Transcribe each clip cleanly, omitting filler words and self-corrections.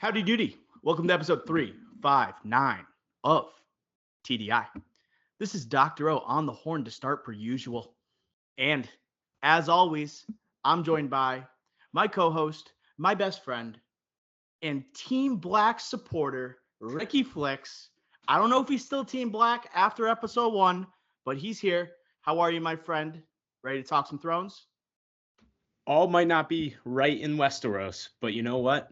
Howdy doody. Welcome to episode 359 of TDI. This is Dr. O on the horn to start per usual. And as always, I'm joined by my co-host, my best friend, and Team Black supporter, Ricky Flicks. I don't know if he's still Team Black after episode 1, but he's here. How are you, my friend? Ready to talk some Thrones? All might not be right in Westeros, but you know what?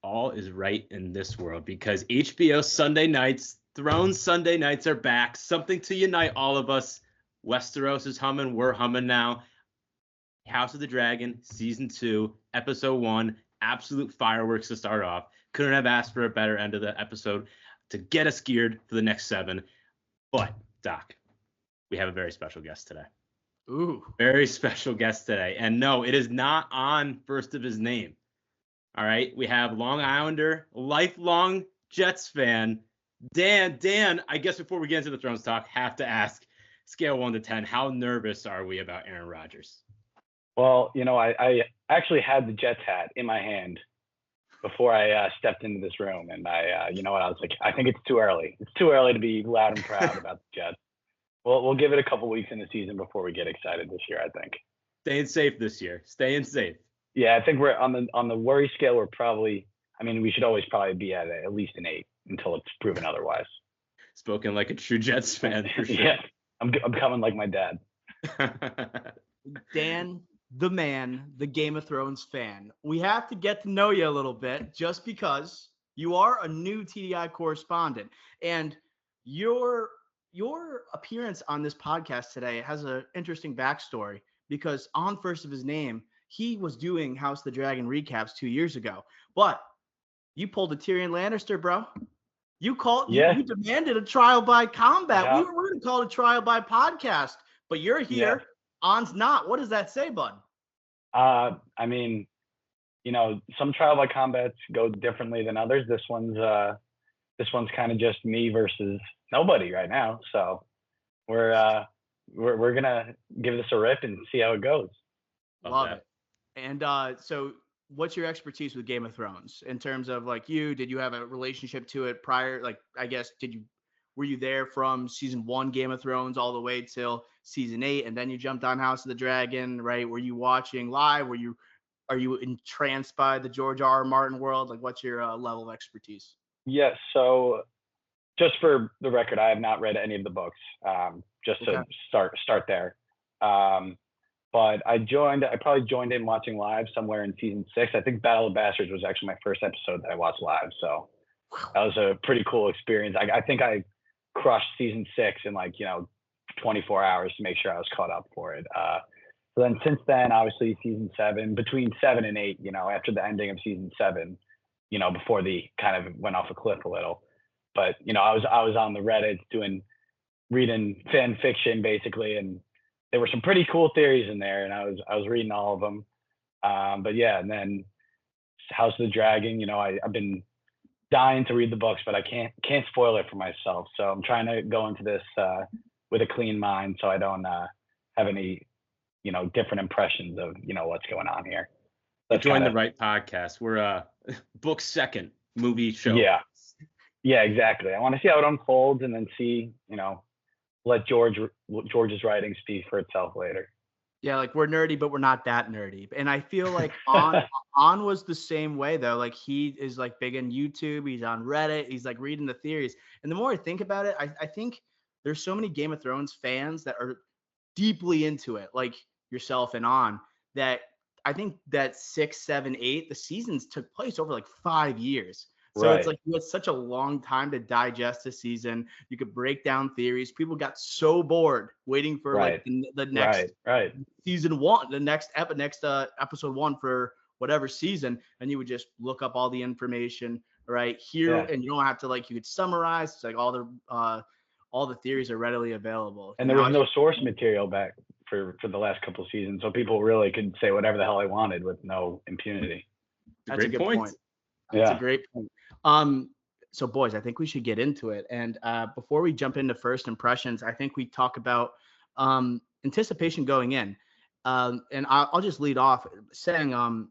All is right in this world because HBO Sunday nights, Thrones Sunday nights are back. Something to unite all of us. Westeros is humming. We're humming now. House of the Dragon, season 2, episode 1. Absolute fireworks to start off. Couldn't have asked for a better end of the episode to get us geared for the next 7. But, Doc, we have a very special guest today. Ooh. Very special guest today. And no, it is not on first of his name. All right, we have Long Islander, lifelong Jets fan, Dan. Dan, I guess before we get into the Thrones talk, have to ask, scale 1 to 10, how nervous are we about Aaron Rodgers? Well, I actually had the Jets hat in my hand before I stepped into this room, and I was like, I think it's too early. It's too early to be loud and proud about the Jets. We'll give it a couple weeks in the season before we get excited this year, I think. Staying safe this year. Staying safe. Yeah, I think we're on the worry scale. We're probably, we should always probably be at least an 8 until it's proven otherwise. Spoken like a true Jets fan, for sure. Yeah, I'm coming like my dad. Dan, the man, the Game of Thrones fan. We have to get to know you a little bit just because you are a new TDI correspondent. And your appearance on this podcast today has an interesting backstory because on first of his name, he was doing House of the Dragon recaps 2 years ago. But you pulled a Tyrion Lannister, bro. You demanded a trial by combat. Yeah. We were going to call it a trial by podcast, but you're here. Yeah. On's not. What does that say, bud? Some trial by combats go differently than others. This one's kind of just me versus nobody right now. So we're gonna give this a rip and see how it goes. Love it. And so what's your expertise with Game of Thrones in terms of did you have a relationship to it prior? Were you there from season 1 Game of Thrones all the way till season 8 and then you jumped on House of the Dragon, right? Were you watching live? Are you entranced by the George R.R. Martin world? What's your level of expertise? Yes. Yeah, so just for the record, I have not read any of the books. To start there. But I probably joined in watching live somewhere in season 6. I think Battle of Bastards was actually my first episode that I watched live. So that was a pretty cool experience. I think I crushed season 6 in 24 hours to make sure I was caught up for it. So then since then, obviously season 7, between 7 and 8, after the ending of season 7, before the kind of went off a cliff a little. But, I was on the Reddit reading fan fiction basically, and there were some pretty cool theories in there, and I was reading all of them. But yeah, and then House of the Dragon, I've been dying to read the books, but I can't spoil it for myself. So I'm trying to go into this with a clean mind, so I don't have any different impressions of what's going on here. You joined the right podcast. We're book second, movie show. Yeah, exactly. I want to see how it unfolds, and then see let George's writing speak for itself later. Yeah, we're nerdy, but we're not that nerdy. And I feel like On was the same way though. He is big on YouTube. He's on Reddit. He's reading the theories. And the more I think about it, I think there's so many Game of Thrones fans that are deeply into it, like yourself and On, that I think that 6, 7, 8, the seasons took place over 5 years. So right. It's you had such a long time to digest a season. You could break down theories. People got so bored waiting for the next season 1, the next episode 1 for whatever season, and you would just look up all the information right here, and you don't have to you could summarize. It's all the theories are readily available. And there was no source material back for the last couple of seasons, so people really could say whatever the hell they wanted with no impunity. That's a good point. That's a great point. So boys, I think we should get into it. And before we jump into first impressions, I think we talk about anticipation going in. And I'll just lead off saying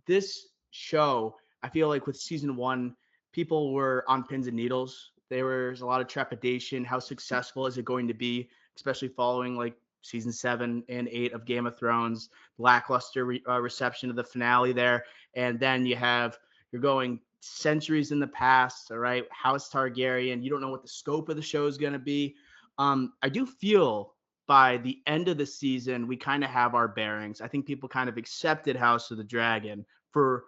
this show I feel like with season 1, people were on pins and needles. There was a lot of trepidation. How successful is it going to be, especially following like season 7 and 8 of Game of Thrones, lackluster reception of the finale there, and then you're going centuries in the past. All right, House Targaryen. You don't know what the scope of the show is going to be. I do feel by the end of the season, we kind of have our bearings. I think people kind of accepted House of the Dragon for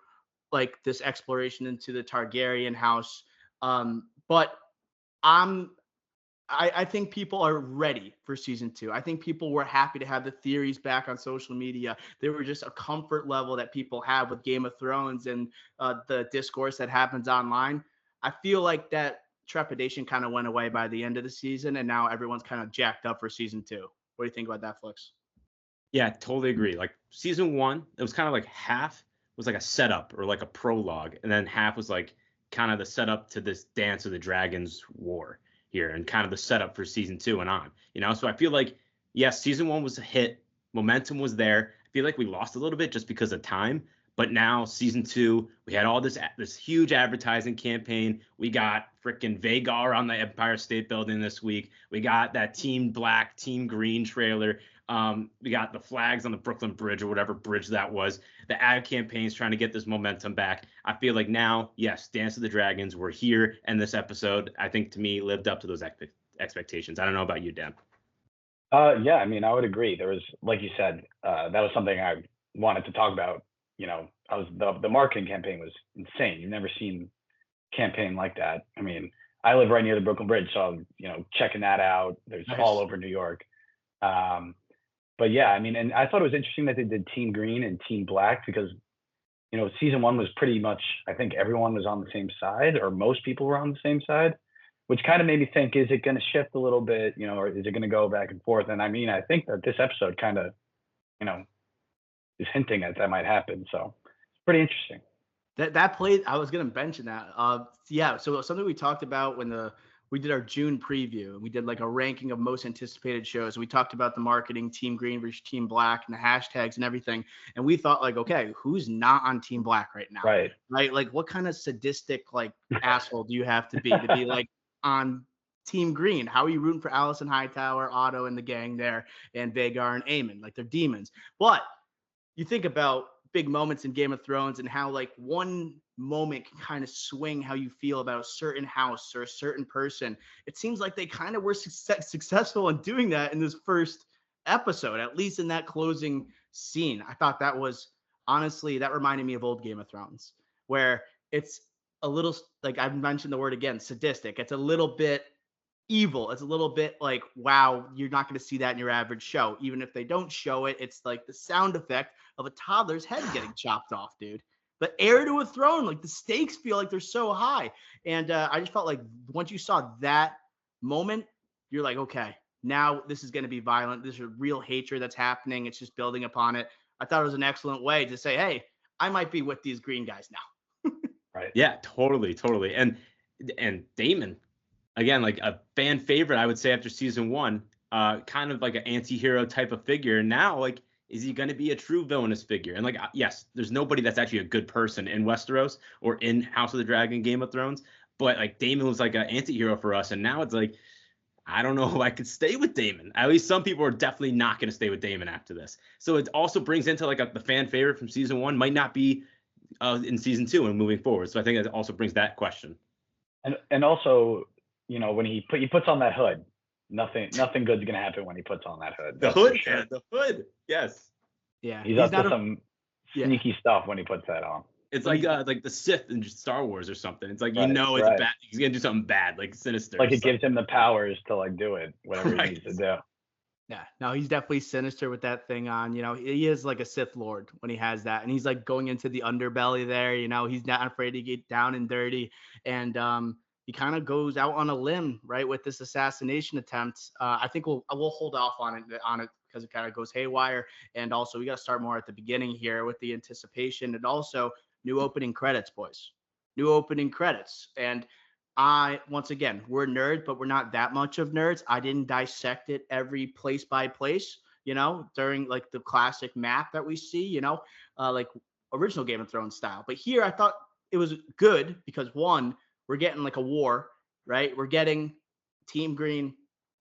like this exploration into the Targaryen house. But I'm I think people are ready for season 2. I think people were happy to have the theories back on social media. They were just a comfort level that people have with Game of Thrones and the discourse that happens online. I feel like that trepidation kind of went away by the end of the season, and now everyone's kind of jacked up for season 2. What do you think about that, Flix? Yeah, totally agree. Like season 1, it was kind of like half was like a setup or like a prologue, and then half was like kind of the setup to this Dance of the Dragons war here, and kind of the setup for season 2 and on. So I feel like yes, season 1 was a hit, momentum was there. I feel like we lost a little bit just because of time, but now season 2, we had all this huge advertising campaign. We got freaking Vhagar on the Empire State Building this week. We got that Team Black, Team Green trailer. We got the flags on the Brooklyn Bridge or whatever bridge that was. The ad campaigns trying to get this momentum back. I feel like now, yes, Dance of the Dragons, we're here, and this episode, I think to me, lived up to those expectations. I don't know about you, Dan. Yeah, I mean, I would agree. There was, like you said, that was something I wanted to talk about. The marketing campaign was insane. You've never seen a campaign like that. I mean, I live right near the Brooklyn Bridge, so checking that out. There's Nice. all over New York. But yeah, I mean, and I thought it was interesting that they did Team Green and Team Black because, season 1 was pretty much, I think everyone was on the same side, or most people were on the same side, which kind of made me think, is it going to shift a little bit, or is it going to go back and forth? And I mean, I think that this episode kind of, is hinting at that might happen. So it's pretty interesting. That played. I was gonna mention that. Yeah. So something we talked about when we did our June preview. We did like a ranking of most anticipated shows. We talked about the marketing, Team Green versus Team Black, and the hashtags and everything. And we thought like, okay, who's not on Team Black right now? Right. Right. Like, what kind of sadistic like asshole do you have to be like on Team Green? How are you rooting for Alicent Hightower, Otto, and the gang there, and Vhagar and Aemon? Like, they're demons. But you think about big moments in Game of Thrones and how like one moment can kind of swing how you feel about a certain house or a certain person. It seems like they kind of were successful in doing that in this first episode, at least in that closing scene. I thought that was honestly, that reminded me of old Game of Thrones, where it's a little, like I've mentioned the word again, sadistic. It's a little bit evil. It's a little bit like, wow, you're not going to see that in your average show. Even if they don't show it, it's like the sound effect of a toddler's head getting chopped off, dude. But heir to a throne, like the stakes feel like they're so high. And I just felt like once you saw that moment, you're like, okay, now this is going to be violent. There's a real hatred that's happening. It's just building upon it. I thought it was an excellent way to say, hey, I might be with these green guys now. Right. Yeah, totally. And Daemon, again, like a fan favorite, I would say after season 1, kind of like an anti-hero type of figure. And now, like, is he going to be a true villainous figure? And like, yes, there's nobody that's actually a good person in Westeros or in House of the Dragon, Game of Thrones. But like Daemon was like an anti-hero for us. And now it's like, I don't know if I could stay with Daemon. At least some people are definitely not going to stay with Daemon after this. So it also brings into like the fan favorite from season 1 might not be in season 2 and moving forward. So I think that also brings that question. And also, when he puts on that hood, nothing good's gonna happen when he puts on that hood. The hood, sure. The hood, yes. Yeah, he's up to some sneaky stuff when he puts that on. It's like the Sith in Star Wars or something. It's like, right, it's a bad. He's gonna do something bad, like sinister. Like it gives him the powers to like do it, whatever he needs to do. Yeah, no, he's definitely sinister with that thing on. He is like a Sith Lord when he has that, and he's like going into the underbelly there. He's not afraid to get down and dirty, and he kind of goes out on a limb, right, with this assassination attempt. I think we'll hold off on it because it kind of goes haywire, and also we got to start more at the beginning here with the anticipation, and also new opening credits, boys. New opening credits, and once again, we're nerds, but we're not that much of nerds. I didn't dissect it every place by place, during like the classic map that we see, like original Game of Thrones style. But here I thought it was good because one, we're getting like a war, right? We're getting Team Green,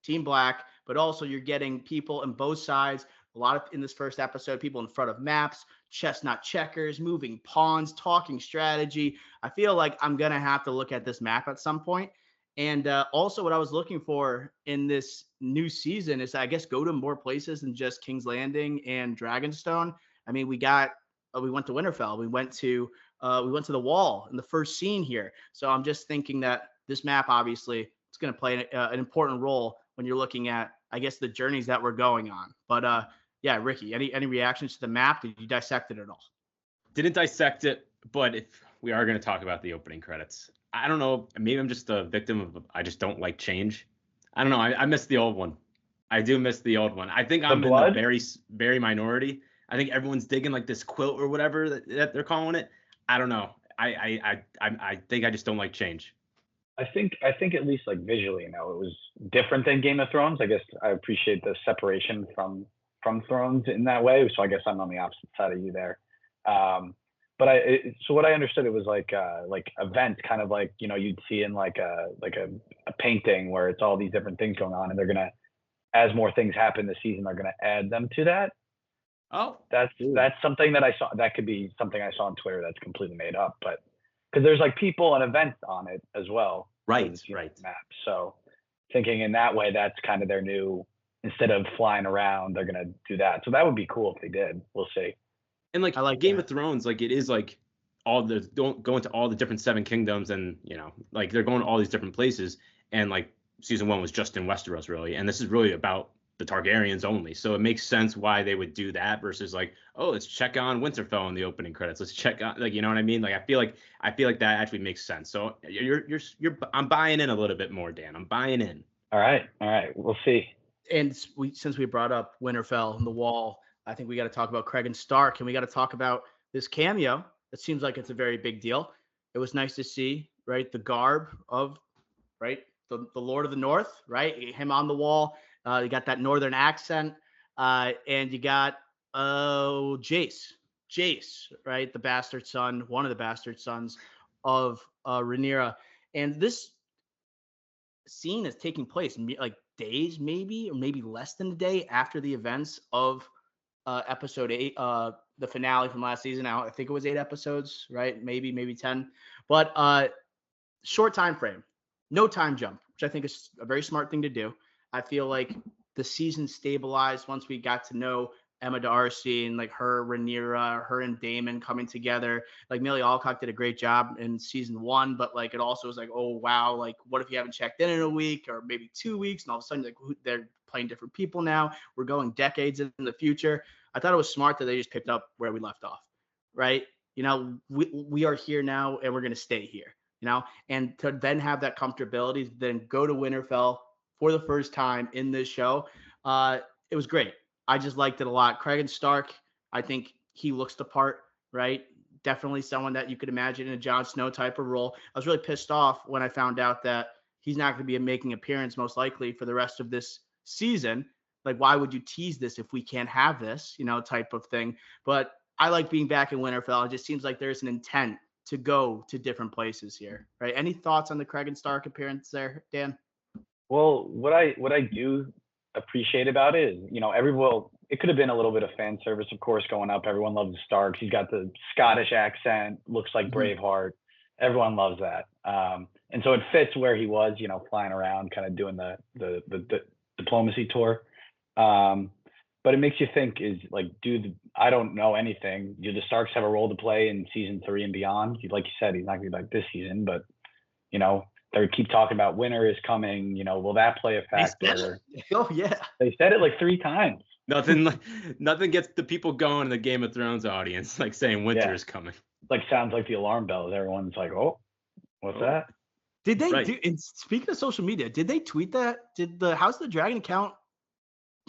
Team Black, but also you're getting people on both sides. A lot of in this first episode, people in front of maps, chestnut checkers, moving pawns, talking strategy. I feel like I'm gonna have to look at this map at some point. And also, what I was looking for in this new season is, I guess, go to more places than just King's Landing and Dragonstone. I mean, we went to Winterfell, we went to the Wall in the first scene here. So I'm just thinking that this map, obviously, it's going to play an important role when you're looking at, I guess, the journeys that we're going on. But yeah, Ricky, any reactions to the map? Did you dissect it at all? Didn't dissect it, but if we are going to talk about the opening credits, I don't know. Maybe I'm just a victim of, I just don't like change. I don't know. I miss the old one. I do miss the old one. I think I'm in the very, very minority. I think everyone's digging like this quilt or whatever that they're calling it. I don't know. I think I just don't like change. I think at least like visually, it was different than Game of Thrones. I guess I appreciate the separation from Thrones in that way. So I guess I'm on the opposite side of you there. But so what I understood, it was like events, kind of like, you'd see in like a painting where it's all these different things going on, and they're gonna, as more things happen this season, they're gonna add them to that. Oh, that's something that I saw. That could be something I saw on Twitter that's completely made up, but because there's like people and events on it as well. Right. Map. So thinking in that way, that's kind of their new, instead of flying around, they're gonna do that. So that would be cool if they did. We'll see. And like, I like Game of Thrones, like it is like don't go into all the different 7 kingdoms, and like they're going to all these different places, and like season 1 was just in Westeros really, and this is really about the Targaryens only. So it makes sense why they would do that versus like, oh, let's check on Winterfell in the opening credits. Let's check on, like, you know what I mean? Like I feel like that actually makes sense. So I'm buying in a little bit more, Dan. I'm buying in. All right. We'll see. And since we brought up Winterfell and the Wall, I think we got to talk about Cregan Stark, and we got to talk about this cameo. It seems like it's a very big deal. It was nice to see, right, the garb of, right, the Lord of the North, right, him on the wall. You got that northern accent, and you got Jace, right, the bastard son, one of the bastard sons of Rhaenyra, and this scene is taking place like days, maybe, or maybe less than a day after the events of episode 8, the finale from last season. I think it was 8 episodes, right? Maybe 10, but short time frame, no time jump, which I think is a very smart thing to do. I feel like the season stabilized once we got to know Emma D'Arcy and like her, Rhaenyra, her and Daemon coming together. Like Millie Alcock did a great job in season 1, but like it also was like, oh wow, like what if you haven't checked in a week or maybe 2 weeks, and all of a sudden like they're playing different people now. We're going decades in the future. I thought it was smart that they just picked up where we left off, right? We are here now and we're going to stay here, and to then have that comfortability, then go to Winterfell for the first time in this show. It was great. I just liked it a lot. Cregan Stark, I think he looks the part, right? Definitely someone that you could imagine in a Jon Snow type of role. I was really pissed off when I found out that he's not going to be making an appearance most likely for the rest of this season. Like, why would you tease this if we can't have this, type of thing. But I like being back in Winterfell. It just seems like there's an intent to go to different places here, right? Any thoughts on the Cregan Stark appearance there, Dan? Well, what I do appreciate about it is, it could have been a little bit of fan service, of course, going up. Everyone loves the Starks. He's got the Scottish accent, looks like Braveheart. Everyone loves that. And so it fits where he was, flying around, kind of doing the diplomacy tour. But it makes you think, is like, I don't know anything. Do the Starks have a role to play in season 3 and beyond? Like you said, he's not going to be like this season, but they keep talking about winter is coming. Will that play a factor? Oh yeah, they said it like 3 times. Nothing gets the people going in the Game of Thrones audience like saying winter is coming. Like sounds like the alarm bells. Everyone's like, oh, what's that? Did they do? And speaking of social media, did they tweet that? Did the House of the Dragon account?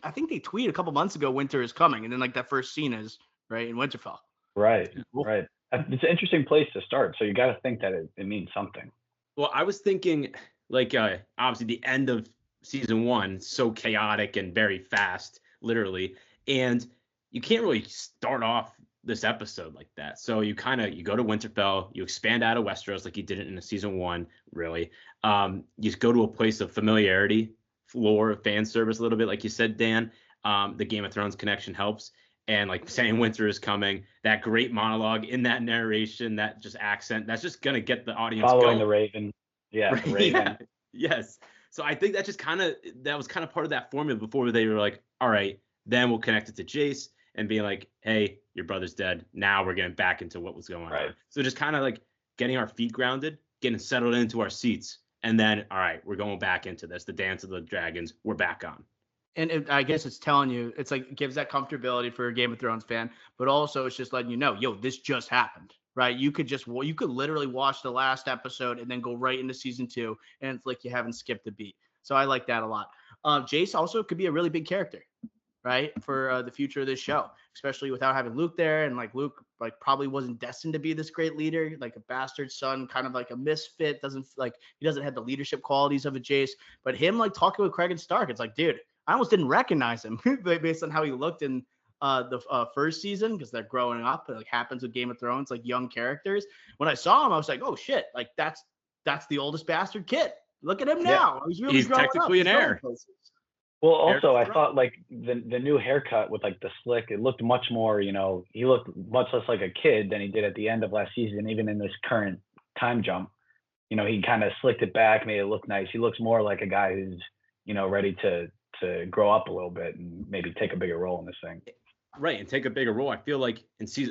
I think they tweeted a couple months ago, winter is coming, and then like that first scene is right in Winterfell. Right. It's an interesting place to start. So you got to think that it means something. Well, I was thinking, like, obviously the end of season 1, so chaotic and very fast, literally. And you can't really start off this episode like that. So you go to Winterfell, you expand out of Westeros like you did it in the season 1, really. You go to a place of familiarity, lore, fan service a little bit, like you said, Dan. The Game of Thrones connection helps. And like saying winter is coming, that great monologue in that narration, that just accent, that's just gonna get the audience following going. the Raven. Yeah, right? the Raven. Yeah. Yes. So I think that was kind of part of that formula before they were like, all right, then we'll connect it to Jace and being like, hey, your brother's dead. Now we're getting back into what was going on. So just kind of like getting our feet grounded, getting settled into our seats, and then, all right, we're going back into this. The Dance of the Dragons, we're back on. And I guess it's telling you, it's like, it gives that comfortability for a Game of Thrones fan, but also it's just letting you know, yo, this just happened, right? You could literally watch the last episode and then go right into season 2, and it's like you haven't skipped a beat. So I like that a lot. Jace also could be a really big character, right, for the future of this show, especially without having Luke there. And like Luke, like, probably wasn't destined to be this great leader, like a bastard son, kind of like a misfit. He doesn't have the leadership qualities of a Jace. But him like talking with Craig and Stark, it's like, dude, I almost didn't recognize him based on how he looked in the first season, because they're growing up. It like happens with Game of Thrones, like young characters. When I saw him, I was like, oh shit, like that's the oldest bastard kid. Look at him now. He's technically an heir. Well, also, I thought like the new haircut with like the slick, it looked much more, he looked much less like a kid than he did at the end of last season, even in this current time jump. He kind of slicked it back, made it look nice. He looks more like a guy who's, ready to grow up a little bit and maybe take a bigger role in this thing. Right, and take a bigger role. I feel like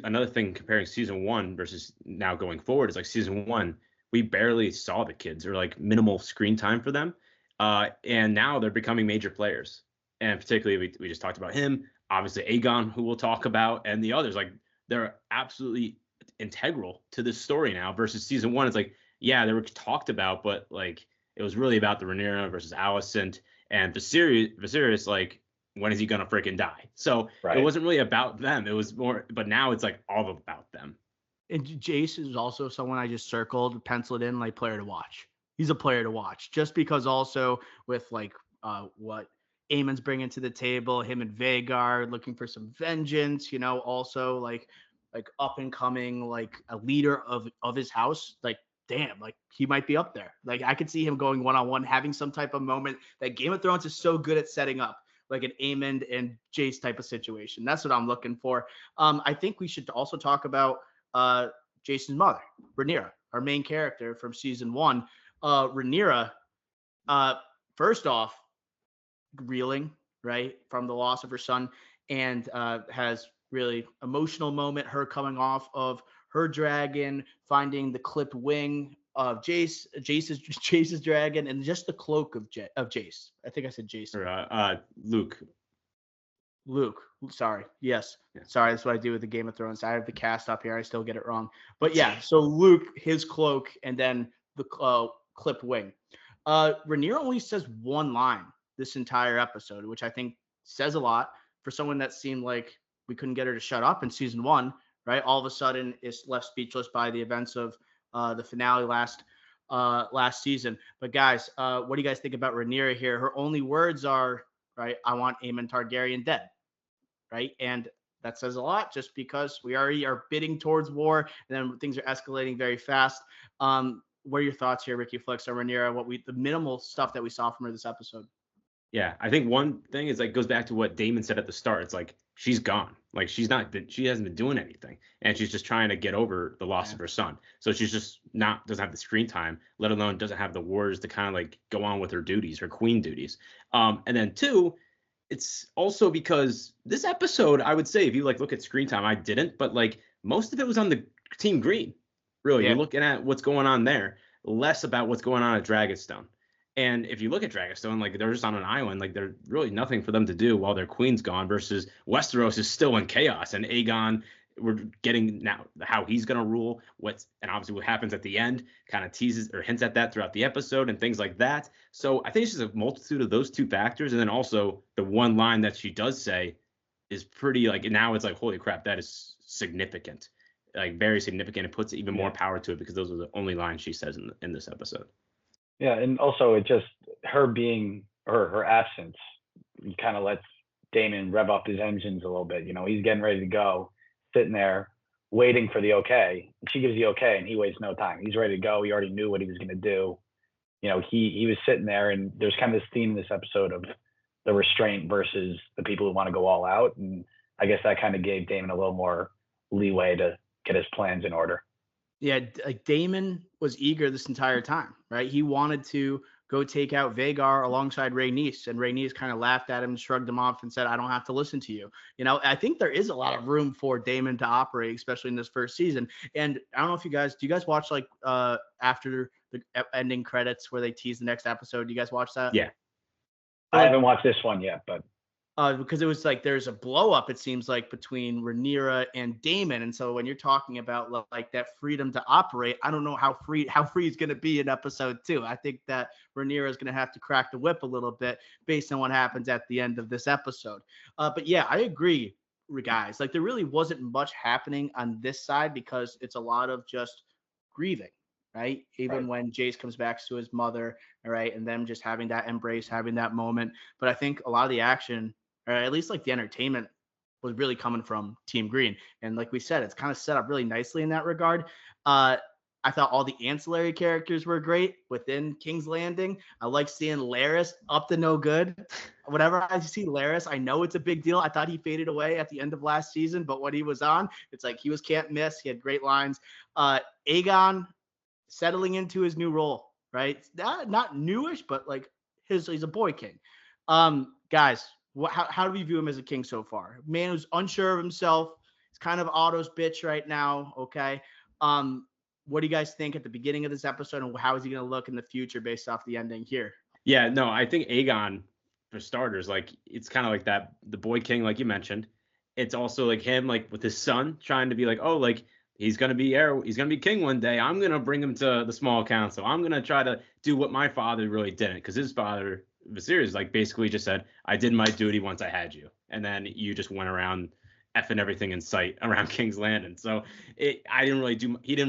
another thing comparing season 1 versus now going forward is like season 1, we barely saw the kids, or like minimal screen time for them. And now they're becoming major players. And particularly, we just talked about him, obviously Aegon, who we'll talk about, and the others. Like, they're absolutely integral to this story now versus season 1. It's like, yeah, they were talked about, but like it was really about the Rhaenyra versus Alicent and Viserys, like, when is he gonna freaking die? So It wasn't really about them. It was more, but now it's like all about them. And Jace is also someone I just circled, penciled in, like, player to watch. He's a player to watch, just because also with like what Aemon's bringing to the table, him and Vhagar looking for some vengeance, also like up and coming, like a leader of his house. Like, damn, like he might be up there. Like, I could see him going one-on-one, having some type of moment that Game of Thrones is so good at setting up, like an Aemond and Jace type of situation. That's what I'm looking for. I think we should also talk about Jason's mother, Rhaenyra, our main character from season 1. Rhaenyra, first off, reeling, right, from the loss of her son, and has really emotional moment, her coming off of her dragon, finding the clipped wing of Jace's dragon, and just the cloak of Jace. I think I said Jason. Luke. Sorry. Yes. Yeah. Sorry. That's what I do with the Game of Thrones. I have the cast up here. I still get it wrong. But yeah, so Luke, his cloak, and then the clipped wing. Rhaenyra only says one line this entire episode, which I think says a lot for someone that seemed like we couldn't get her to shut up in season 1, right? All of a sudden is left speechless by the events of the finale last season. But guys, what do you guys think about Rhaenyra here? Her only words are, right, I want Aemon Targaryen dead, right? And that says a lot, just because we already are bidding towards war, and then things are escalating very fast. What are your thoughts here, Ricky Flex, or Rhaenyra, the minimal stuff that we saw from her this episode? Yeah, I think one thing is like goes back to what Damon said at the start. It's like she's gone. Like she hasn't been doing anything, and she's just trying to get over the loss of her son. So she's just doesn't have the screen time, let alone doesn't have the words to kind of like go on with her duties, her queen duties. And then 2, it's also because this episode, I would say, if you like look at screen time, I didn't, but like most of it was on the Team Green. Really, You're looking at what's going on there, less about what's going on at Dragonstone. And if you look at Dragonstone, like they're just on an island, like there's really nothing for them to do while their queen's gone, versus Westeros is still in chaos, and Aegon, we're getting now how he's going to rule, and obviously what happens at the end kind of teases or hints at that throughout the episode and things like that. So I think it's just a multitude of those 2 factors. And then also the one line that she does say is pretty, like, now it's like, holy crap, that is significant, like very significant. It puts even more power to it, because those are the only lines she says in this episode. Yeah, and also it just, her being, her absence kind of lets Daemon rev up his engines a little bit. He's getting ready to go, sitting there, waiting for the okay. And she gives the okay, and he wastes no time. He's ready to go. He already knew what he was going to do. He was sitting there, and there's kind of this theme in this episode of the restraint versus the people who want to go all out. And I guess that kind of gave Daemon a little more leeway to get his plans in order. Yeah, like Daemon was eager this entire time, right? He wanted to go take out Vhagar alongside Rhaenys, and Rhaenys kind of laughed at him, shrugged him off, and said, "I don't have to listen to you." I think there is a lot of room for Daemon to operate, especially in this first season. And I don't know if do you guys watch like after the ending credits where they tease the next episode? Do you guys watch that? Yeah. I haven't watched this one yet, but because it was like there's a blow up, it seems like, between Rhaenyra and Daemon. And so when you're talking about like that freedom to operate, I don't know how free he's going to be in episode 2. I think that Rhaenyra is going to have to crack the whip a little bit based on what happens at the end of this episode. But yeah, I agree, guys. Like there really wasn't much happening on this side because it's a lot of just grieving. Right. Even when Jace comes back to his mother. All right. And them just having that embrace, having that moment. But I think a lot of the action, or at least like the entertainment, was really coming from Team Green. And like we said, it's kind of set up really nicely in that regard. I thought all the ancillary characters were great within King's Landing. I like seeing Larys up to no good. Whenever I see Larys, I know it's a big deal. I thought he faded away at the end of last season, but when he was on, it's like he was can't miss. He had great lines. Aegon settling into his new role, right? Not newish, but like he's a boy king. Guys, how do we view him as a king so far? Man who's unsure of himself. He's kind of Otto's bitch right now. Okay. What do you guys think at the beginning of this episode, and how is he going to look in the future based off the ending here? Yeah, no, I think Aegon, for starters, like it's kind of like that, the boy king, like you mentioned. It's also like him, like with his son, trying to be like, oh, like he's gonna be king one day. I'm gonna bring him to the small council. I'm gonna try to do what my father really didn't, because his father, Viserys, like basically just said, I did my duty once I had you, and then you just went around effing everything in sight around King's Landing. So he didn't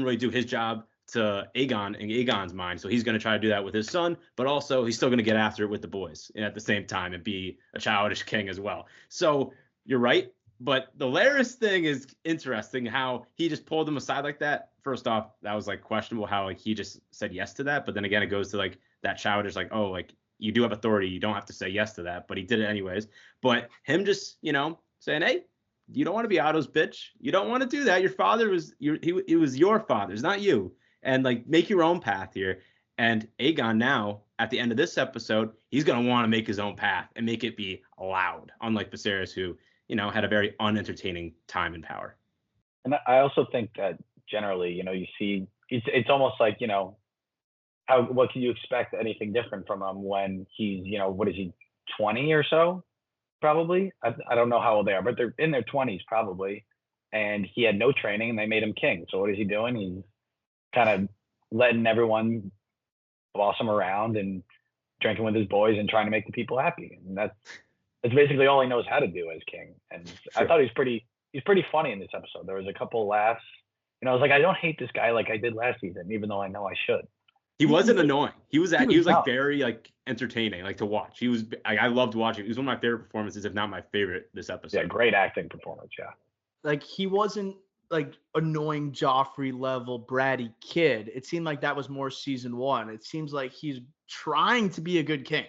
really do his job to Aegon in Aegon's mind. So he's going to try to do that with his son, but also he's still going to get after it with the boys at the same time and be a childish king as well. So you're right. But the Larys thing is interesting, how he just pulled him aside like that. First off, that was like questionable how like he just said yes to that. But then again, it goes to like that childish, like, oh, like you do have authority. You don't have to say yes to that. But he did it anyways. But him just, saying, hey, you don't want to be Otto's bitch. You don't want to do that. Your father was it was your father's, not you. And like make your own path here. And Aegon now, at the end of this episode, he's going to want to make his own path and make it be loud, unlike Viserys, who, had a very unentertaining time in power. And I also think that generally, you see, it's almost like, what can you expect anything different from him when he's, what is he, 20 or so? Probably. I don't know how old they are, but they're in their 20s probably. And he had no training and they made him king. So what is he doing? He's kind of letting everyone boss him around and drinking with his boys and trying to make the people happy. And that's basically all he knows how to do as king. And sure. I thought he's pretty funny in this episode. There was a couple laughs. I was like, I don't hate this guy like I did last season, even though I know I should. He wasn't annoying. He was like very like entertaining, like to watch. I loved watching. It was one of my favorite performances, if not my favorite, this episode. Yeah, great acting performance. Yeah. Like he wasn't like annoying Joffrey level bratty kid. It seemed like that was more season 1. It seems like he's trying to be a good king.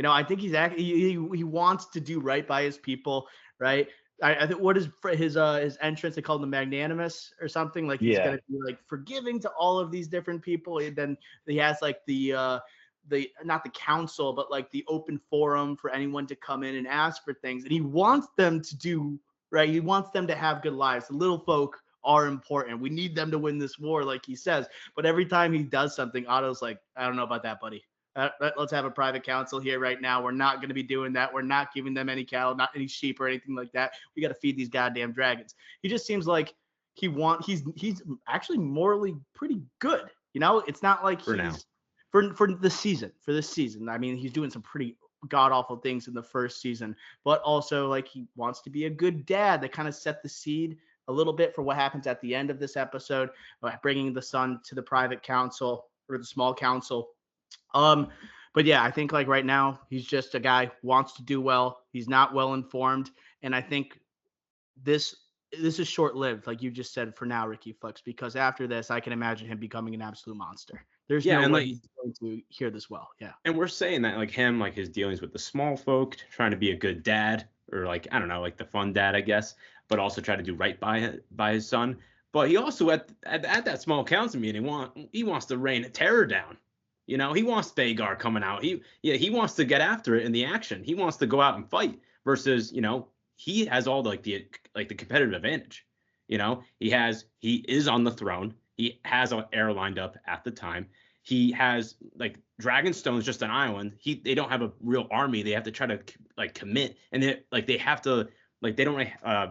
I think he wants to do right by his people, right? I think what is his entrance? They call him the Magnanimous or something. Like he's gonna be like forgiving to all of these different people. And then he has like the not the council, but like the open forum for anyone to come in and ask for things. And he wants them to do right. He wants them to have good lives. The little folk are important. We need them to win this war, like he says. But every time he does something, Otto's like, I don't know about that, buddy. Let's have a private council here right now. We're not going to be doing that. We're not giving them any cattle, not any sheep or anything like that. We got to feed these goddamn dragons. He just seems like he's actually morally pretty good. It's not like for this season. I mean, he's doing some pretty god awful things in the first season, but also like he wants to be a good dad. That kind of set the seed a little bit for what happens at the end of this episode, bringing the son to the private council or the small council. But yeah, I think like right now he's just a guy who wants to do well. He's not well informed. And I think this this is short-lived, like you just said for now, Ricky Flex, because after this, I can imagine him becoming an absolute monster. There's Yeah, no and way like, he's going to hear this well. Yeah. and we're saying that like him, like his dealings with the small folk, trying to be a good dad, or like I don't know, like the fun dad, I guess, but also try to do right by his son. But he also at that small council meeting he wants to rain terror down. You know, he wants Bagar coming out. He wants to get after it in the action. He wants to go out and fight versus, you know, he has all the competitive advantage. You know, he is on the throne. He has an heir lined up at the time. He has like Dragonstone's just an island. They don't have a real army. They have to try to like commit, and they have to like they don't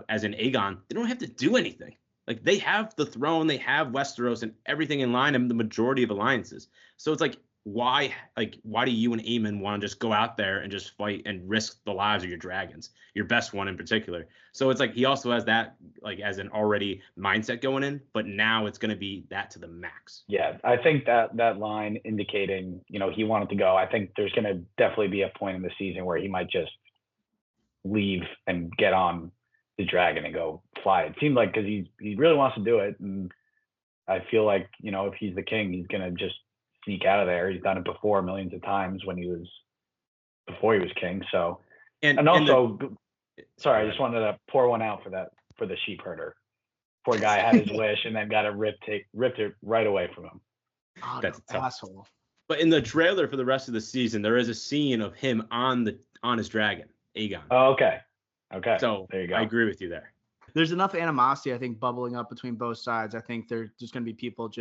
as in Aegon, they don't have to do anything. Like they have the throne, they have Westeros and everything in line, and the majority of alliances. So it's like why do you and Aemon want to just go out there and just fight and risk the lives of your dragons, your best one in particular? So it's like he also has that like as an already mindset going in, but now it's going to be that to the max. Yeah, I think that line indicating, you know, he wanted to go. I think there's going to definitely be a point in the season where he might just leave and get on the dragon and go fly. It seemed like because he really wants to do it, and I feel like, you know, if he's the king, he's going to just sneak out of there. He's done it before millions of times before he was king. So and also, sorry, I just wanted to pour one out for the sheep herder. Poor guy had his wish and then got it ripped it right away from him. Oh, that's no, asshole. But in the trailer for the rest of the season, there is a scene of him on his dragon, Aegon. Oh, okay. So there you go. I agree with you there. There's enough animosity, I think, bubbling up between both sides. I think there's just going to be people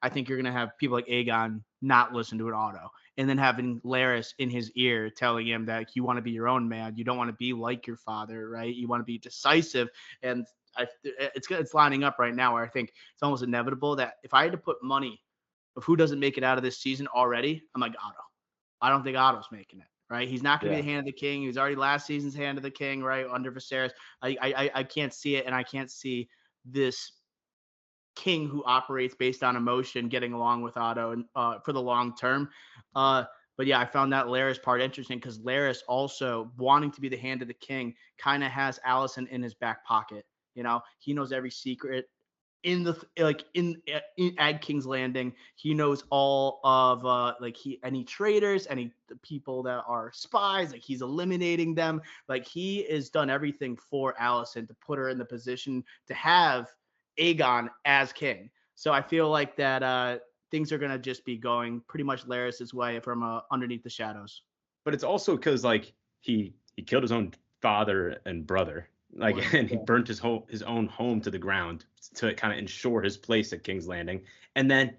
I think you're going to have people like Aegon not listen to an Otto, and then having Larys in his ear telling him that you want to be your own man. You don't want to be like your father, right? You want to be decisive. And it's lining up right now where I think it's almost inevitable that if I had to put money of who doesn't make it out of this season already, I'm like Otto. I don't think Otto's making it. Right, he's not going to be the hand of the king. He was already last season's hand of the king, right, under Viserys. I can't see it, and I can't see this king who operates based on emotion getting along with Otto and for the long term. But yeah, I found that Larys part interesting because Larys also wanting to be the hand of the king kind of has Alicent in his back pocket. You know, he knows every secret in at King's Landing. He knows all of any traitors, any people that are spies, like he's eliminating them. Like he has done everything for Alicent to put her in the position to have Aegon as king. So I feel like that things are gonna just be going pretty much Larys's way from underneath the shadows. But it's also because like he killed his own father and brother, like, and he burnt his own home to the ground to kind of ensure his place at King's Landing. And then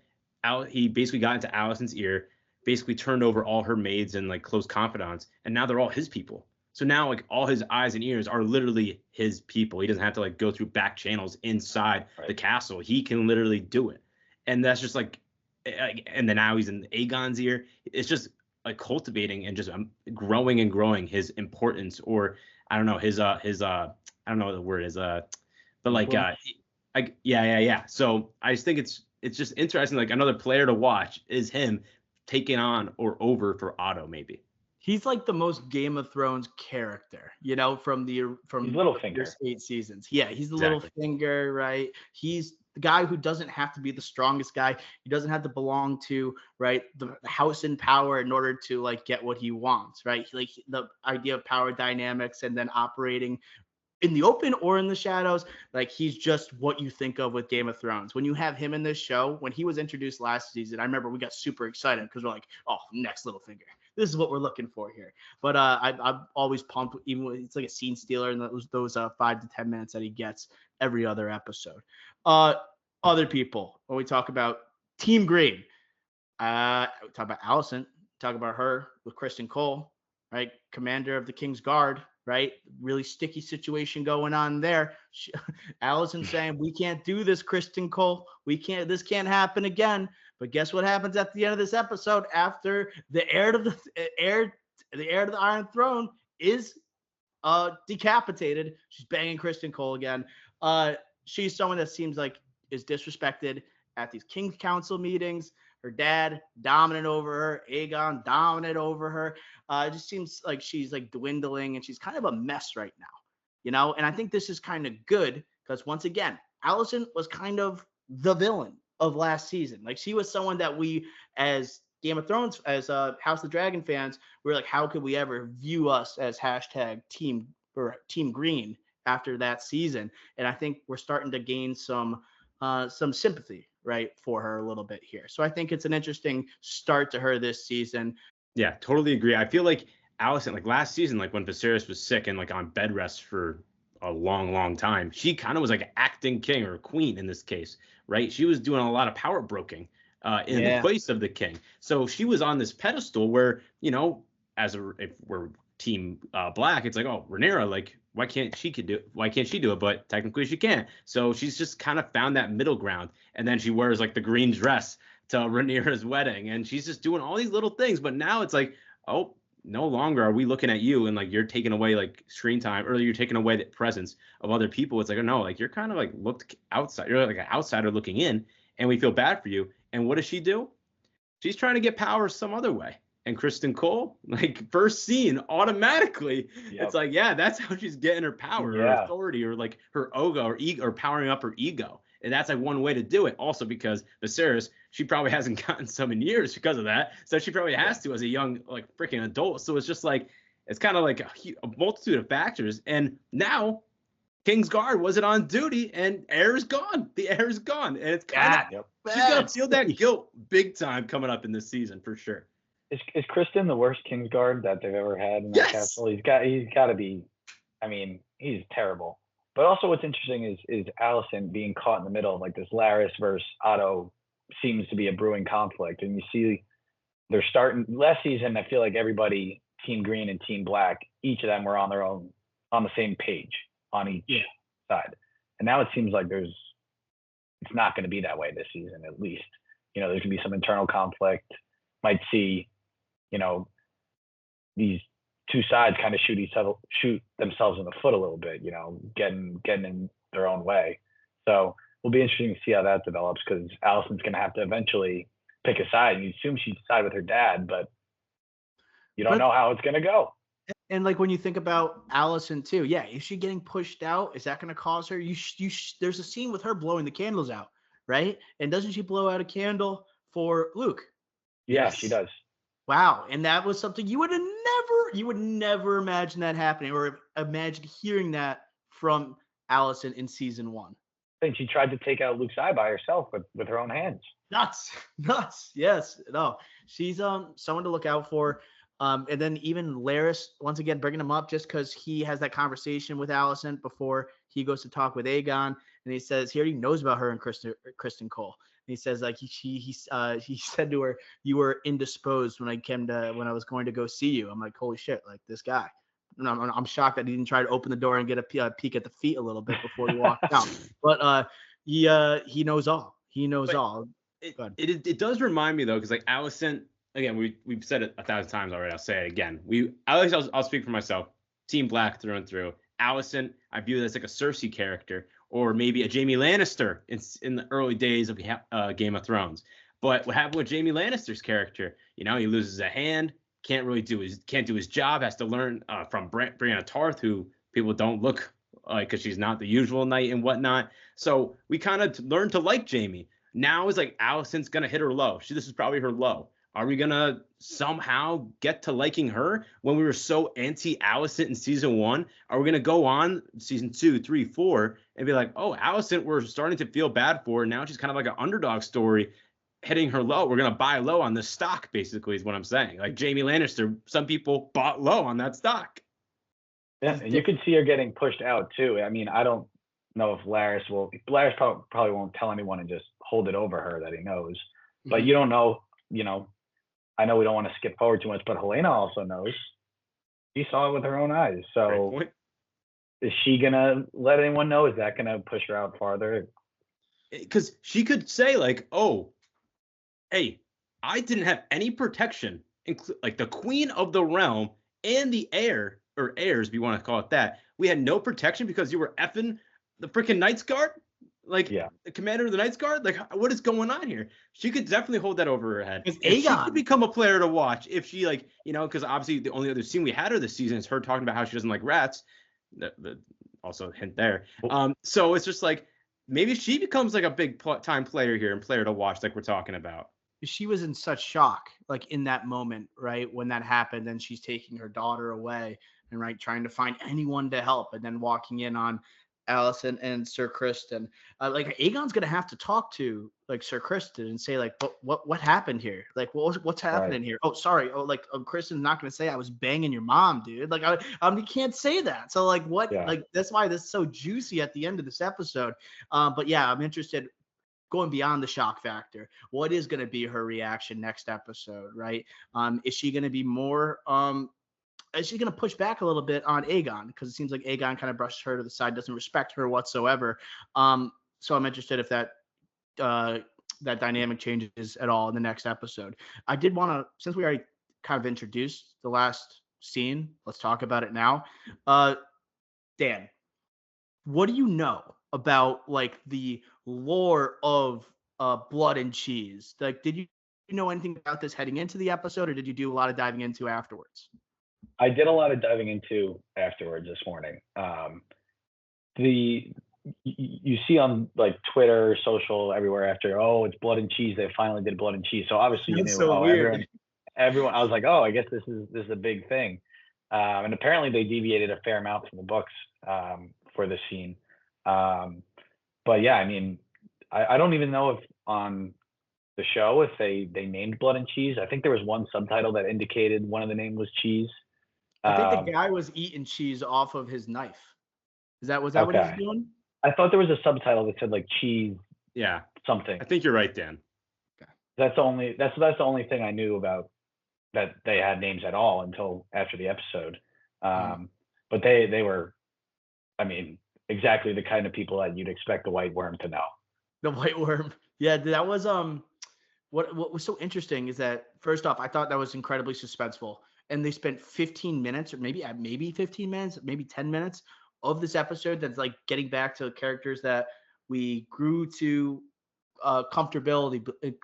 he basically got into Alicent's ear, basically turned over all her maids and like close confidants, and now they're all his people. So now like all his eyes and ears are literally his people. He doesn't have to like go through back channels inside the castle. He can literally do it. And that's just like and then now he's in Aegon's ear. It's just like cultivating and just growing and growing his importance, or I don't know, his I don't know what the word is, but like yeah. So I just think it's just interesting. Like another player to watch is him taking on or over for Otto maybe. He's like the most Game of Thrones character, you know, from Littlefinger. 8 seasons. Yeah, he's the Littlefinger, right? He's the guy who doesn't have to be the strongest guy. He doesn't have to belong to, right, the house in power in order to like get what he wants, right? Like the idea of power dynamics and then operating in the open or in the shadows, like he's just what you think of with Game of Thrones. When you have him in this show, when he was introduced last season, I remember we got super excited because we're like, oh, next Littlefinger. This is what we're looking for here. But I'm always pumped, even when it's like a scene stealer and those 5 to 10 minutes that he gets every other episode. Other people, when we talk about Team Green, we talk about Alicent, talk about her with Criston Cole, right? Commander of the King's Guard, right? Really sticky situation going on there. Alicent saying, we can't do this, Criston Cole. This can't happen again. But guess what happens at the end of this episode after the heir to the Iron Throne is decapitated? She's banging Criston Cole again. She's someone that seems like is disrespected at these King's Council meetings. Her dad dominant over her, Aegon dominant over her. It just seems like she's like dwindling and she's kind of a mess right now, you know? And I think this is kind of good because once again, Allison was kind of the villain of last season. Like she was someone that we, as Game of Thrones, as House of the Dragon fans, we were like, how could we ever view us as hashtag Team Green after that season? And I think we're starting to gain some sympathy, right, for her a little bit here. So I think it's an interesting start to her this season. Yeah, totally agree. I feel like Allison, like last season, like when Viserys was sick and like on bed rest for a long, long time, she kind of was like acting king or queen in this case, right? She was doing a lot of power broking in the place of the king. So she was on this pedestal where, you know, if we're Team Black, it's like, oh, Rhaenyra, like, why can't she do it? But technically she can't. So she's just kind of found that middle ground. And then she wears like the green dress to Rhaenyra's wedding, and she's just doing all these little things. But now it's like, oh, no longer are we looking at you and like you're taking away like screen time, or you're taking away the presence of other people. It's like, oh no, like you're kind of like looked outside. You're like an outsider looking in, and we feel bad for you. And what does she do? She's trying to get power some other way. And Criston Cole, like first scene, automatically, it's like, yeah, that's how she's getting her power or authority or like her ego or ego or powering up her ego. And that's like one way to do it. Also because Viserys, she probably hasn't gotten some in years because of that. So she probably has to as a young, like freaking adult. So it's just like, it's kind of like a multitude of factors. And now Kingsguard wasn't on duty and air is gone. The air is gone. And it's kind of, she's going to feel that guilt big time coming up in this season for sure. Is Criston the worst Kingsguard that they've ever had in that castle? He's got to be. I mean, he's terrible. But also, what's interesting is Alicent being caught in the middle of like this Larys versus Otto seems to be a brewing conflict, and you see they're starting last season. I feel like everybody, Team Green and Team Black, each of them were on the same page on each side, and now it seems like it's not going to be that way this season. At least, you know, there's going to be some internal conflict. Might see, you know, these two sides kind of shoot themselves in the foot a little bit, you know, getting in their own way. So it'll be interesting to see how that develops, because Alicent's going to have to eventually pick a side. And you assume she'd side with her dad, but you don't know how it's going to go. And like when you think about Alicent too, is she getting pushed out? Is that going to cause her? There's a scene with her blowing the candles out, right? And doesn't she blow out a candle for Luke? Yeah, she does. Wow. And that was something you would never imagine that happening, or imagine hearing that from Alicent in season 1. I think she tried to take out Luke's eye by herself with her own hands. Nuts. Yes. No, she's someone to look out for. And then even Larys, once again, bringing him up just because he has that conversation with Alicent before he goes to talk with Aegon. And he says he already knows about her and Criston Cole. And he says like he said to her, "You were indisposed when I was going to go see you." I'm like, holy shit, like this guy. And I'm shocked that he didn't try to open the door and get a peek at the feet a little bit before he walked out. But he knows all. He knows all. It does remind me though, because like Alicent, again, we've said it 1,000 times already. I'll say it again. I'll speak for myself. Team Black through and through. Alicent, I view it as like a Cersei character, or maybe a Jaime Lannister in the early days of Game of Thrones. But what happened with Jaime Lannister's character? You know, he loses a hand, can't do his job, has to learn from Brienne of Tarth, who people don't look like because she's not the usual knight and whatnot. So we kind of learned to like Jaime. Now it's like Alicent's gonna hit her low. This is probably her low. Are we going to somehow get to liking her when we were so anti-Alicent in season 1? Are we going to go on season 2, 3, 4 and be like, oh, Alicent, we're starting to feel bad for her. Now she's kind of like an underdog story hitting her low. We're going to buy low on this stock, basically, is what I'm saying. Like Jaime Lannister, some people bought low on that stock. Yeah, and you can see her getting pushed out, too. I mean, I don't know if Larys probably won't tell anyone and just hold it over her that he knows. Mm-hmm. But you don't know, you know. I know we don't want to skip forward too much, but Helena also knows. She saw it with her own eyes. So is she going to let anyone know? Is that going to push her out farther? Because she could say like, oh, hey, I didn't have any protection. Like the queen of the realm and the heir, or heirs, if you want to call it that. We had no protection because you were effing the freaking Knights Guard. Like the commander of the Knights Guard, like what is going on here? She could definitely hold that over her head. She could become a player to watch if she like, you know, because obviously the only other scene we had her this season is her talking about how she doesn't like rats. The Also hint there. So it's just like maybe she becomes like a big time player here and player to watch, like we're talking about. She was in such shock, like in that moment, right when that happened, and she's taking her daughter away and right trying to find anyone to help, and then walking in on Allison and Sir Kristen. Like Aegon's gonna have to talk to like Sir Kristen and say like, what happened here? Like what's happening here? Oh, sorry. Oh, like Kristen's not gonna say I was banging your mom, dude. Like you can't say that. So like what? Yeah. Like that's why this is so juicy at the end of this episode. But yeah, I'm interested. Going beyond the shock factor, what is going to be her reaction next episode, right? Is she going to be more is she going to push back a little bit on Aegon, because it seems like Aegon kind of brushes her to the side, doesn't respect her whatsoever. So I'm interested if that that dynamic changes at all in the next episode. I did want to, since we already kind of introduced the last scene, let's talk about it now. Dan, what do you know about like the lore of Blood and Cheese? Like, did you know anything about this heading into the episode, or did you do a lot of diving into afterwards? I did a lot of diving into afterwards this morning. You see on like Twitter, social, everywhere after, oh, it's Blood and Cheese. They finally did Blood and Cheese. So obviously you knew. So weird. Everyone. I was like, oh, I guess this is a big thing. And apparently they deviated a fair amount from the books for this scene. But yeah, I mean, I don't even know if on the show if they named Blood and Cheese. I think there was one subtitle that indicated one of the name was cheese. I think the guy was eating cheese off of his knife. Was that what he was doing? I thought there was a subtitle that said like cheese. Yeah. Something. I think you're right, Dan. Okay. That's the only thing I knew about that they had names at all until after the episode. But they were, I mean, exactly the kind of people that you'd expect the White Worm to know. The White Worm. Yeah, that was what was so interesting is that first off, I thought that was incredibly suspenseful. And they spent 15 minutes, or maybe 15 minutes, maybe 10 minutes of this episode that's like getting back to characters that we grew to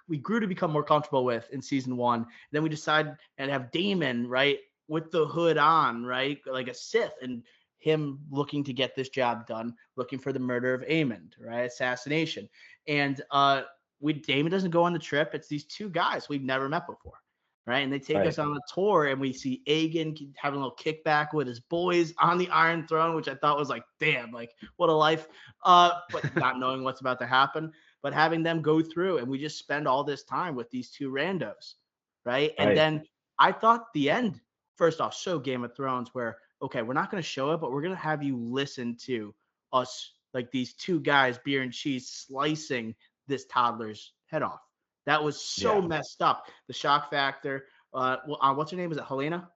we grew to become more comfortable with in season 1. And then we decided and have Daemon, right, with the hood on, right, like a Sith, and him looking to get this job done, looking for the murder of Aemond, right, assassination. And Daemon doesn't go on the trip. It's these two guys we've never met before. Right. And they take us on a tour, and we see Aegon having a little kickback with his boys on the Iron Throne, which I thought was like, damn, like what a life. But not knowing what's about to happen, but having them go through, and we just spend all this time with these two randos. Right. And then I thought the end, first off, so Game of Thrones, where, okay, we're not going to show it, but we're going to have you listen to us, like these two guys, Beer and Cheese, slicing this toddler's head off. That was so messed up. The shock factor. What's her name? Is it Helena?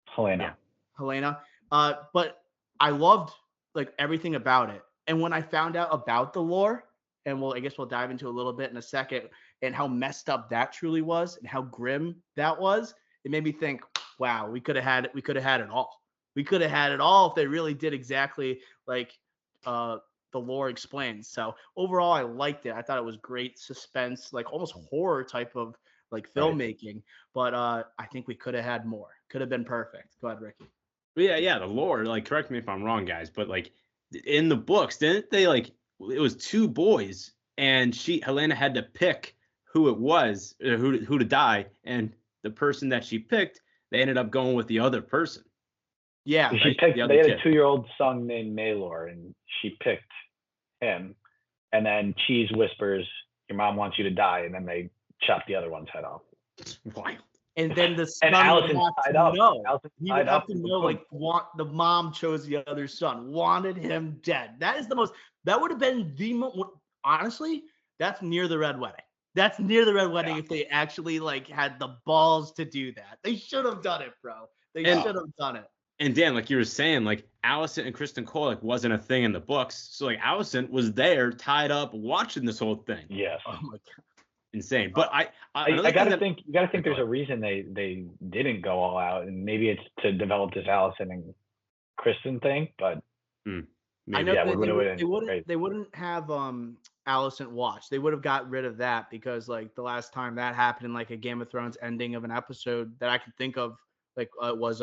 Helena. Helena. But I loved like everything about it. And when I found out about the lore, and I guess we'll dive into a little bit in a second, and how messed up that truly was, and how grim that was, it made me think, wow, we could have had it. We could have had it all. We could have had it all if they really did exactly like the lore explains. So overall, I liked it. I thought it was great suspense, like almost horror type of like filmmaking. But I think we could have had more. Could have been perfect. Go ahead, Ricky. Yeah, the lore. Like, correct me if I'm wrong, guys, but like in the books, didn't they like it was two boys, and Helena had to pick who it was, who to die, and the person that she picked, they ended up going with the other person. Yeah, she picked. They had a 2-year-old son named Maelor, and she picked him. And then Cheese whispers, "Your mom wants you to die," and then they chop the other one's head off. Wild. And then the son Allison's tied up. He would have to know, like, the mom chose the other son, wanted him dead. That is the most. That would have been the most. Honestly, that's near the Red Wedding. That's near the Red Wedding if they actually like had the balls to do that. They should have done it, bro. They should have done it. And Dan, like you were saying, like Alicent and Kristen Cole like wasn't a thing in the books. So like Alicent was there, tied up, watching this whole thing. Yes. Oh my god. Insane. But I gotta think. You gotta think. There's a reason they didn't go all out, and maybe it's to develop this Alicent and Kristen thing. But I know they wouldn't have Alicent watch. They would have got rid of that, because like the last time that happened in like a Game of Thrones ending of an episode that I could think of, like it was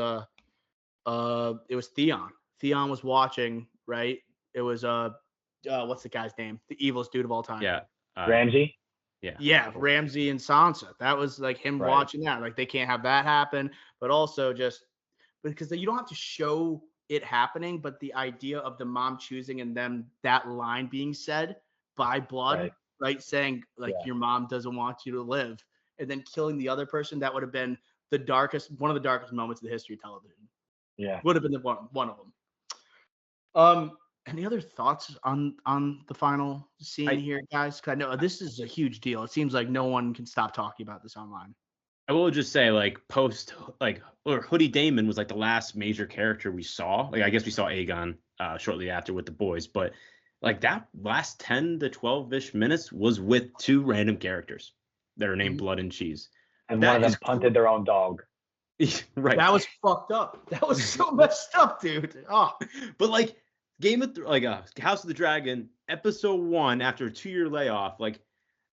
Theon. Theon was watching right? It was what's the guy's name? The evilest dude of all time. Yeah. Ramsey. Yeah, Ramsey and Sansa. That was like him Right. watching that. Like they can't have that happen, but also just because you don't have to show it happening, but the idea of the mom choosing and then that line being said by blood, right? Saying like your mom doesn't want you to live, and then killing the other person, that would have been one of the darkest moments in the history of television. Yeah. Would have been one of them. Any other thoughts on the final scene here, guys? Because I know this is a huge deal. It seems like no one can stop talking about this online. I will just say, like, Hoodie Damon was like the last major character we saw. Like, I guess we saw Aegon shortly after with the boys, but like that last 10 to 12-ish minutes was with two random characters that are named Blood and Cheese. And one of them punted their own dog. Right. That was fucked up. That was so messed up, dude. Oh, but like House of the Dragon episode 1 after a 2-year layoff, like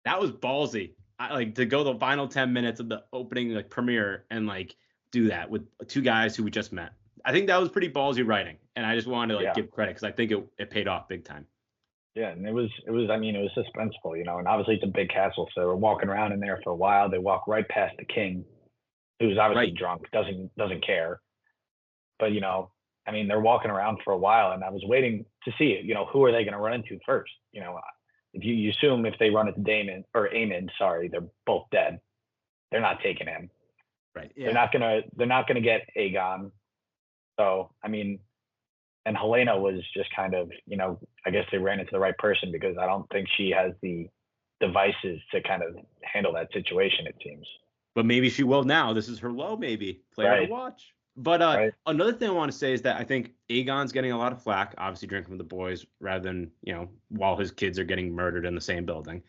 that was ballsy. To go the final 10 minutes of the opening like premiere and like do that with two guys who we just met. I think that was pretty ballsy writing, and I just wanted to give credit because I think it paid off big time. Yeah, and it was suspenseful, and obviously it's a big castle, so we're walking around in there for a while. They walk right past the king, who's obviously drunk, doesn't care. But they're walking around for a while, and I was waiting to see it. Who are they going to run into first? If you assume if they run into Aemond, they're both dead. They're not taking him. Right. Yeah. They're not gonna get Aegon. So and Helena was just kind of, I guess they ran into the right person because I don't think she has the devices to kind of handle that situation, it seems. But maybe she will now. This is her low, maybe. Player to watch. But another thing I want to say is that I think Aegon's getting a lot of flack, obviously drinking with the boys, rather than, while his kids are getting murdered in the same building.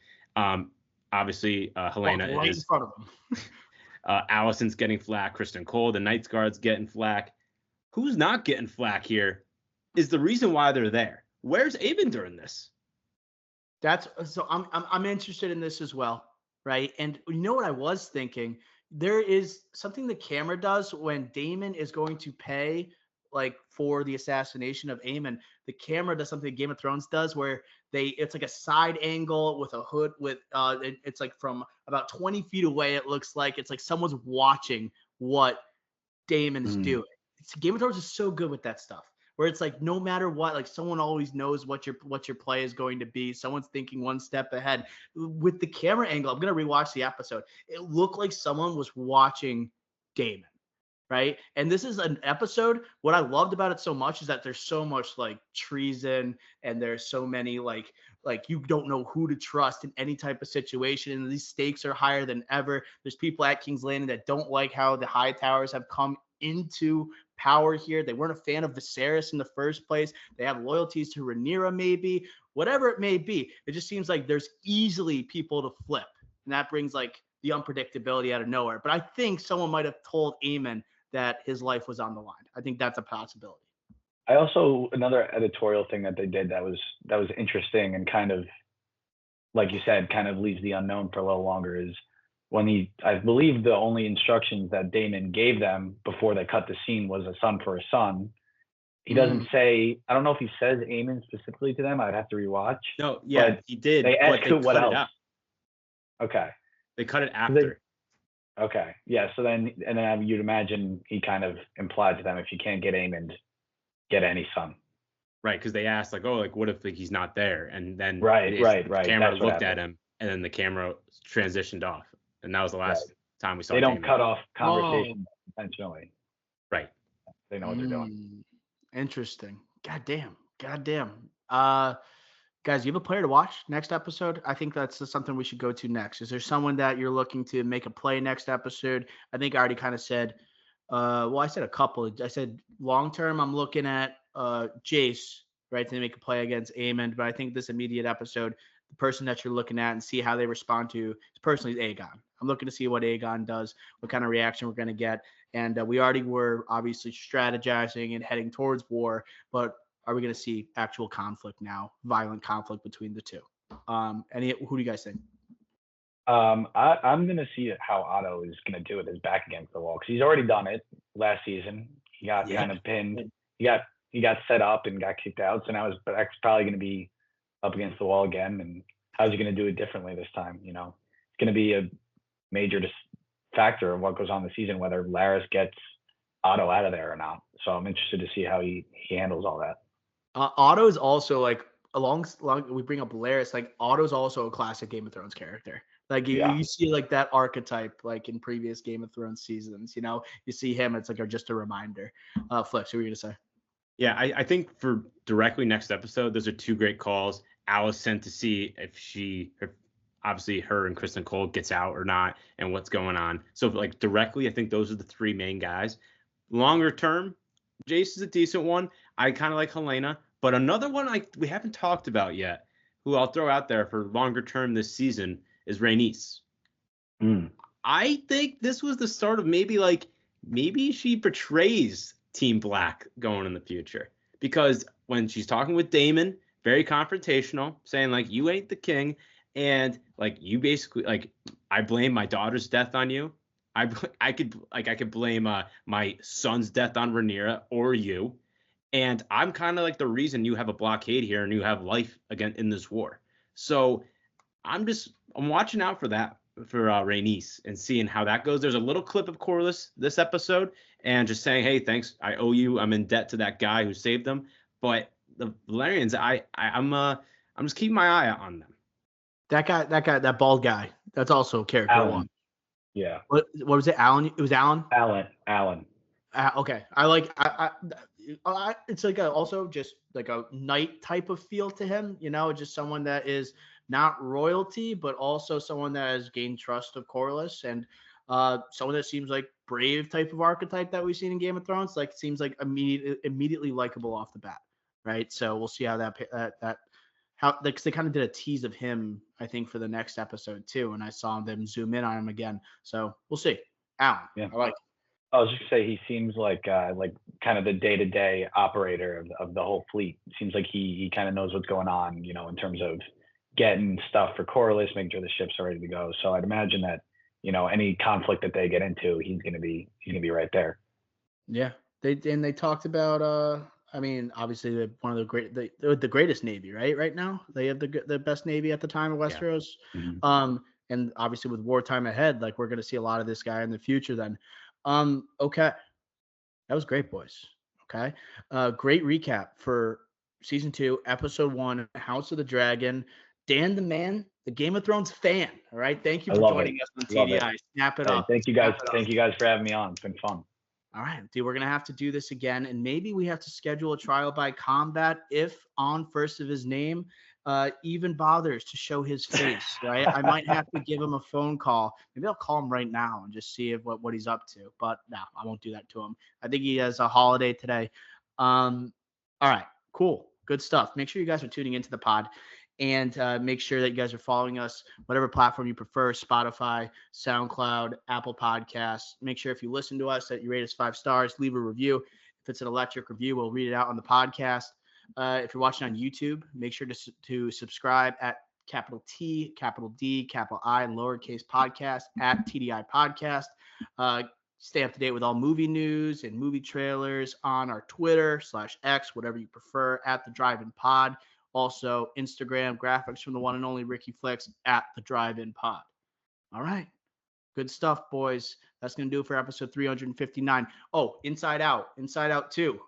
Obviously, Helena right is in front of them. Allison's getting flack. Kristen Cole, the Knights Guard's getting flack. Who's not getting flack here is the reason why they're there. Where's Aemond during this? I'm interested in this as well, right? And you know what I was thinking? There is something the camera does when Daemon is going to pay like for the assassination of Aemon. The camera does something Game of Thrones does where it's like a side angle with a hood with it's like from about 20 feet away. It looks like it's like someone's watching what Daemon's doing. Game of Thrones is so good with that stuff. Where it's like no matter what, like someone always knows what your play is going to be. Someone's thinking one step ahead. With the camera angle, I'm gonna rewatch the episode. It looked like someone was watching Daemon, right? And this is an episode. What I loved about it so much is that there's so much like treason, and there's so many like you don't know who to trust in any type of situation. And these stakes are higher than ever. There's people at King's Landing that don't like how the High Towers have come into power here. They weren't a fan of Viserys in the first place. They have loyalties to Rhaenyra, maybe, whatever it may be. It just seems like there's easily people to flip, and that brings like the unpredictability out of nowhere. But I think someone might have told Aemon that his life was on the line. I think that's a possibility. I also, another editorial thing that they did that was interesting and kind of, like you said, kind of leaves the unknown for a little longer is when I believe the only instructions that Daemon gave them before they cut the scene was a son for a son. He doesn't say, I don't know if he says Aemon specifically to them. I'd have to rewatch. No, yeah, he did. They asked who what else. Okay. They cut it after. Okay. Yeah. So then you'd imagine he kind of implied to them, if you can't get Aemon, get any son. Right. Because they asked like, oh, like what if he's not there? And then the camera looked at him, and then the camera transitioned off. And that was the last time we saw. They don't cut off conversation intentionally. Right. They know what they're doing. Interesting. God damn. Guys, you have a player to watch next episode? I think that's something we should go to next. Is there someone that you're looking to make a play next episode? I think I already kind of said, I said a couple. I said long term, I'm looking at Jace, right, to make a play against Aemond. But I think this immediate episode, the person that you're looking at and see how they respond to is personally Aegon. I'm looking to see what Aegon does, what kind of reaction we're going to get. And we already were obviously strategizing and heading towards war, but are we going to see actual conflict now, violent conflict between the two? Who do you guys think? I'm going to see how Otto is going to do with his back against the wall, because he's already done it last season. He got kind of pinned. He he got set up and got kicked out. So now Beck's probably going to be up against the wall again. And how's he going to do it differently this time? You know, it's going to be a major factor of what goes on the season, whether Laris gets Otto out of there or not. So I'm interested to see how he handles all that. Otto is also like along we bring up Laris, like Otto's also a classic Game of Thrones character. Like you see like that archetype like in previous Game of Thrones seasons, you know, you see him, it's like just a reminder. Flips, what were you gonna say? Yeah, I think for directly next episode, those are two great calls. Allison to see if obviously her and Kristen Cole gets out or not and what's going on. So like directly, I think those are the three main guys. Longer term, Jace is a decent one. I kind of like Helena, but another one we haven't talked about yet, who I'll throw out there for longer term this season, is Rhaenys. I think this was the start of maybe she betrays Team Black going in the future, because when she's talking with Daemon, very confrontational, saying like, you ain't the king, and like you basically like, I blame my daughter's death on you. I could blame my son's death on Rhaenyra or you, and I'm kind of like the reason you have a blockade here and you have life again in this war. So I'm watching out for that for Rhaenys and seeing how that goes. There's a little clip of Corlys this episode and just saying, hey, thanks, I owe you. I'm in debt to that guy who saved them. But the Valyrians, I'm just keeping my eye on them. That bald guy. That's also character Alan. one. Yeah. What was it? Alan? It was Alan. Alan. Okay. I like. It's like also just like a knight type of feel to him. You know, just someone that is not royalty, but also someone that has gained trust of Corlys, and someone that seems like brave type of archetype that we've seen in Game of Thrones. Like seems like immediately likable off the bat, right? So we'll see how because they kind of did a tease of him, I think, for the next episode too, and I saw them zoom in on him again. So we'll see. Alan, yeah, I like. I was just gonna say he seems like kind of the day-to-day operator of the whole fleet. It seems like he kind of knows what's going on, you know, in terms of getting stuff for Corlys, making sure the ships are ready to go. So I'd imagine that, you know, any conflict that they get into, he's gonna be right there. Yeah, they talked about I mean, obviously they're one of the greatest navy, right now they have the best navy at the time of Westeros. Yeah. Mm-hmm. And obviously with wartime ahead, like we're gonna see a lot of this guy in the future. Then, okay, that was great, boys. Okay, great recap for season 2, episode 1, House of the Dragon. Dan the man, the Game of Thrones fan. All right, thank you for joining us on TDI. Snap it up. Thank you guys. Thank you guys for having me on. It's been fun. All right, dude, we're going to have to do this again, and maybe we have to schedule a trial by combat if on first of his name even bothers to show his face, right? I might have to give him a phone call. Maybe I'll call him right now and just see what he's up to, but no, I won't do that to him. I think he has a holiday today. All right, cool, good stuff. Make sure you guys are tuning into the pod. And make sure that you guys are following us, whatever platform you prefer, Spotify, SoundCloud, Apple Podcasts. Make sure if you listen to us that you rate us 5 stars, leave a review. If it's an electric review, we'll read it out on the podcast. If you're watching on YouTube, make sure to subscribe at capital T, capital D, capital I, and lowercase podcast at TDI Podcast. Stay up to date with all movie news and movie trailers on our Twitter /X, whatever you prefer, at the Drive-In Pod. Also, Instagram graphics from the one and only Ricky Flicks at the Drive-In Pod. All right. Good stuff, boys. That's going to do it for episode 359. Oh, Inside Out 2.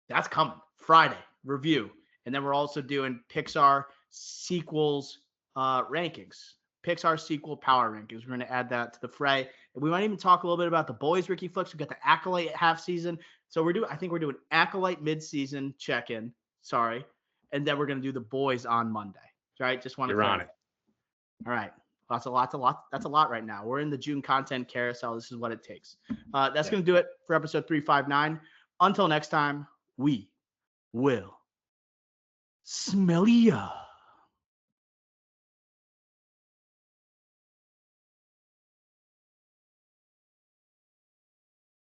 That's coming. Friday review. And then we're also doing Pixar sequels rankings. Pixar sequel power rankings. We're going to add that to the fray. And we might even talk a little bit about the boys, Ricky Flicks. We've got the Acolyte half season. So I think we're doing Acolyte mid-season check-in. Sorry. And then we're going to do the boys on Monday, right? Just want to. You're on it. All right. That's a lot right now. We're in the June content carousel. This is what it takes. That's going to do it for episode 359. Until next time, we will smell ya.